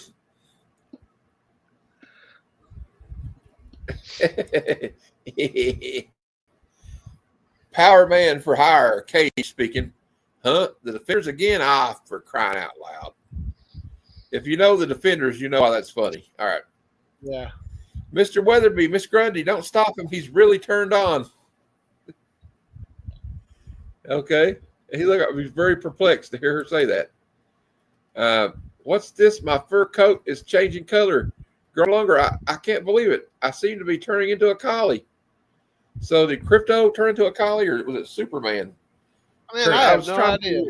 Power Man for hire, Cage speaking. Huh? The Defenders again? For crying out loud. If you know the Defenders, you know why that's funny. All right. Yeah. Mr. Weatherby, Miss Grundy, don't stop him. He's really turned on. Okay. He's very perplexed to hear her say that. What's this? My fur coat is changing color. Girl longer. I can't believe it. I seem to be turning into a collie. So did Crypto turn into a collie or was it Superman? I have no idea.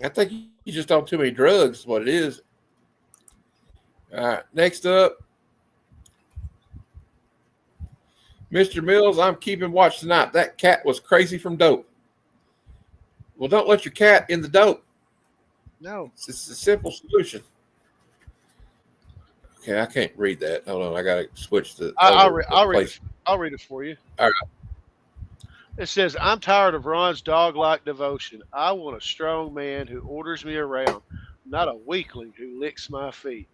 I think you just on too many drugs is what it is. All right, next up. Mr. Mills, I'm keeping watch tonight. That cat was crazy from dope. Well, don't let your cat in the dope. No. It's a simple solution. Okay, I can't read that. Hold on, I gotta switch to. I'll read it for you. All right. It says, "I'm tired of Ron's dog-like devotion. I want a strong man who orders me around, not a weakling who licks my feet."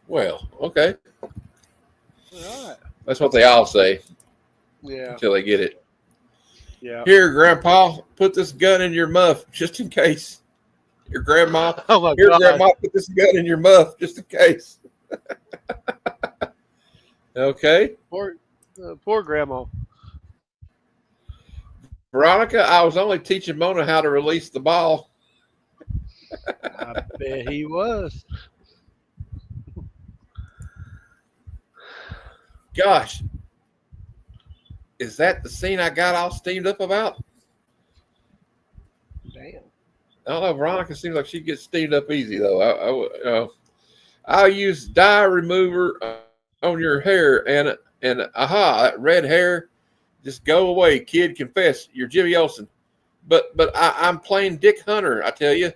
Well, okay. All right. That's what they all say. Yeah. Until they get it. Yeah. Here, Grandpa, put this gun in your muff just in case. Your grandma. Oh my Here, God. Grandma, put this gun in your muff just in case. Okay. Poor grandma. Veronica, I was only teaching Mona how to release the ball. I bet he was. Gosh. Is that the scene I got all steamed up about? Damn. I don't know. Veronica seems like she gets steamed up easy, though. I'll use dye remover on your hair, and aha, that red hair, just go away, kid. Confess, you're Jimmy Olsen. But I'm playing Dick Hunter, I tell you.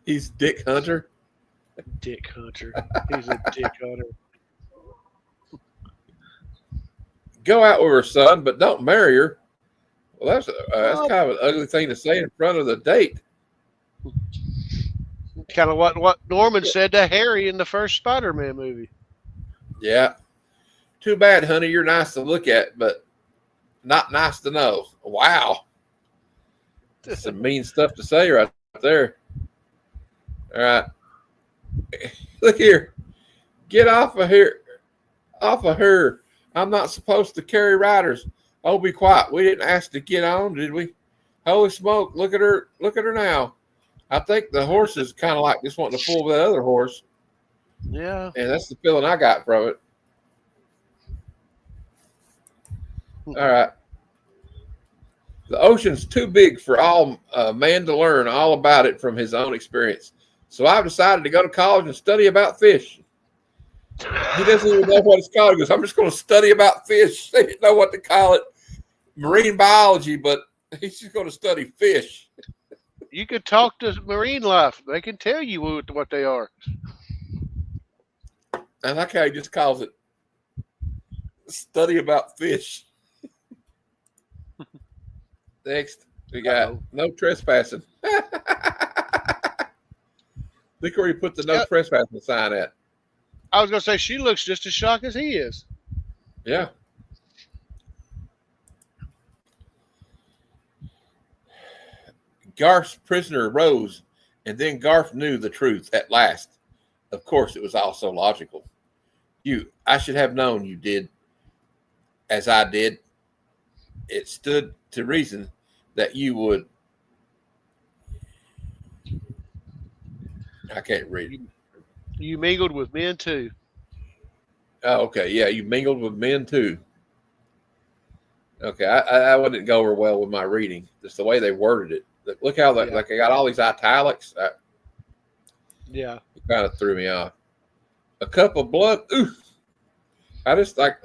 He's Dick Hunter. Dick Hunter. He's a Dick Hunter. Go out with her, son, but don't marry her. Well, that's kind of an ugly thing to say in front of the date. Kind of what Norman said to Harry in the first Spider-Man movie. Yeah. Too bad, honey. You're nice to look at, but not nice to know. Wow. Some mean stuff to say right there. All right. Look here. Get off of here. Off of her. I'm not supposed to carry riders. Oh, be quiet. We didn't ask to get on, did we? Holy smoke. Look at her. Look at her now. I think the horse is kind of like just wanting to fool with that other horse. Yeah. And that's the feeling I got from it. All right. The ocean's too big for all man to learn all about it from his own experience. So I've decided to go to college and study about fish. He doesn't even know what it's called. He goes, I'm just going to study about fish. They didn't know what to call it. Marine biology, but he's just going to study fish. You could talk to marine life. They can tell you what they are. I like how he just calls it study about fish. Next, we got no trespassing. Look where he put the no trespassing sign at. I was going to say, she looks just as shocked as he is. Yeah. Garth's prisoner rose, and then Garth knew the truth at last. Of course, it was all so logical. I should have known you did as I did. It stood to reason that you would. I can't read. You mingled with men too. Oh, okay. Yeah, you mingled with men too. Okay, I wouldn't go over well with my reading. Just the way they worded it. Look how like I got all these italics. Yeah, it kind of threw me off. A cup of blood. Ooh, I just like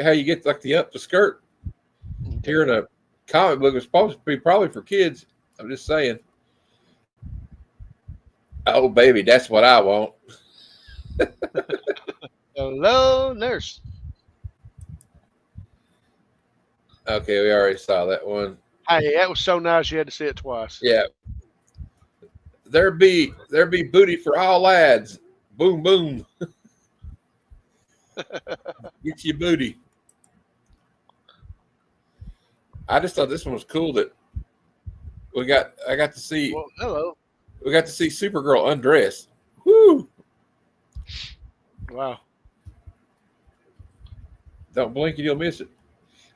how you get like the up the skirt. Here in a comic book, it's supposed to be probably for kids. I'm just saying. Oh, baby, that's what I want. Hello, nurse. Okay, we already saw that one. Hey, that was so nice you had to say it twice. Yeah. There be booty for all lads. Boom, boom. Get your booty. I just thought this one was cool that I got to see. Well, hello. We got to see Supergirl undress. Woo! Wow. Don't blink and you'll miss it.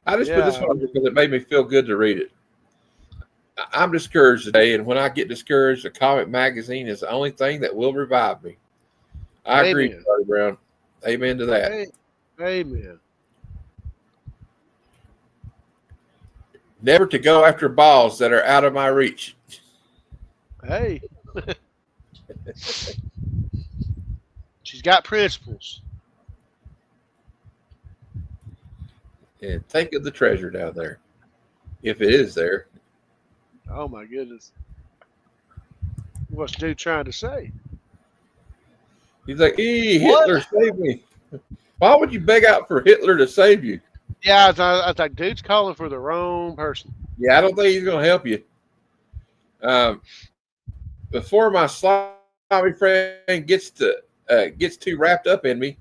I just put this one because it made me feel good to read it. I'm discouraged today, and when I get discouraged, a comic magazine is the only thing that will revive me. I agree, Charlie Brown. Amen to that. Amen. Never to go after balls that are out of my reach. Hey. She's got principles. And think of the treasure down there, if it is there. Oh my goodness. What's the dude trying to say? He's like, Hitler, save me. Why would you beg out for Hitler to save you? Yeah, I thought dude's calling for the wrong person. Yeah, I don't think he's going to help you. Before my slimy friend gets too wrapped up in me.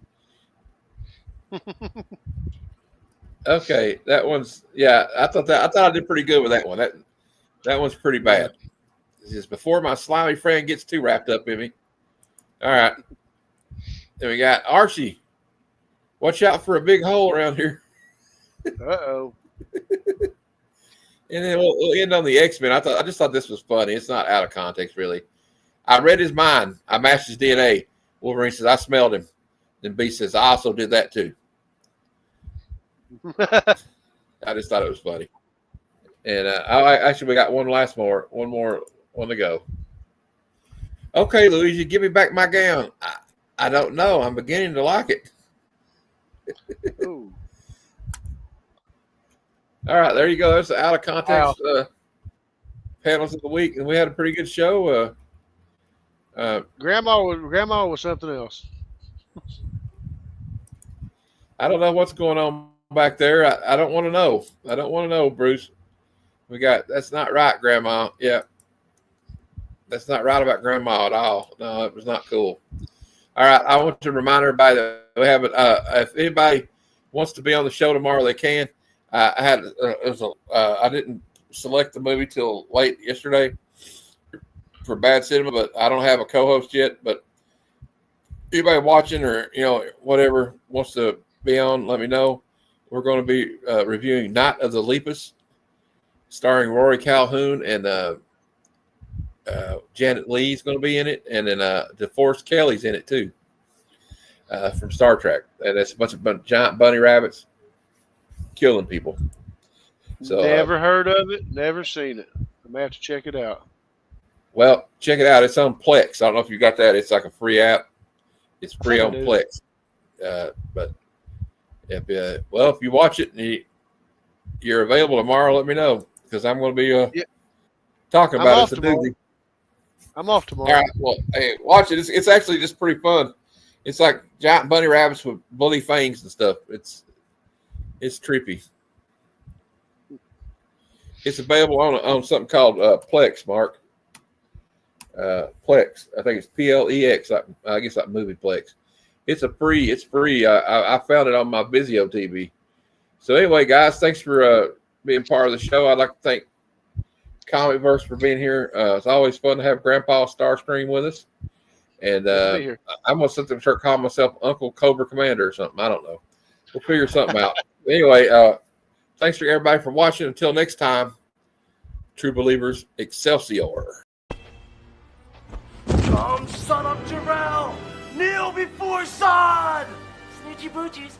Okay, that one's I thought I did pretty good with that one. That one's pretty bad. It's just before my slimy friend gets too wrapped up in me. All right. Then we got Archie. Watch out for a big hole around here. Uh-oh. And then we'll end on the X-Men. I just thought this was funny. It's not out of context, really. I read his mind. I matched his DNA. Wolverine says, I smelled him. Then B says, I also did that too. I just thought it was funny. And we got one more to go. Okay, Luigi, give me back my gown. I don't know. I'm beginning to like it. Ooh. All right, there you go. That's the out of context panels of the week, and we had a pretty good show. Grandma was something else. I don't know what's going on back there. I don't want to know. I don't want to know, Bruce. That's not right, Grandma. Yeah. That's not right about Grandma at all. No, it was not cool. All right, I want to remind everybody that we have it. If anybody wants to be on the show tomorrow, they can. I didn't select the movie till late yesterday for Bad Cinema, but I don't have a co-host yet. But anybody watching or whatever wants to be on, let me know. We're going to be reviewing Night of the Lepus, starring Rory Calhoun, and Janet Leigh's going to be in it, and then DeForest Kelly's in it too, from Star Trek. And it's a bunch of giant bunny rabbits killing people. So never heard of it, never seen it. I'm gonna have to check it out. Well, check it out. It's on Plex. I don't know if you got that. It's like a free app. It's free on Plex. But if you watch it and you're available tomorrow, let me know, because I'm going to be talking about it. It's a doozy. I'm off tomorrow. All right. Well, hey, watch it. It's actually just pretty fun. It's like giant bunny rabbits with bloody fangs and stuff. It's trippy. It's available on something called Plex, Mark. Plex. I think it's Plex. I guess like movie Plex. It's free. I found it on my Vizio TV. So anyway, guys, thanks for being part of the show. I'd like to thank Comicverse for being here. It's always fun to have Grandpa Starscream with us. And I'm going to start calling myself Uncle Cobra Commander or something. I don't know. We'll figure something out. Anyway, thanks for everybody for watching. Until next time, true believers, Excelsior. Come, son of Jarrell! Kneel before Zod! Snoochie boochies.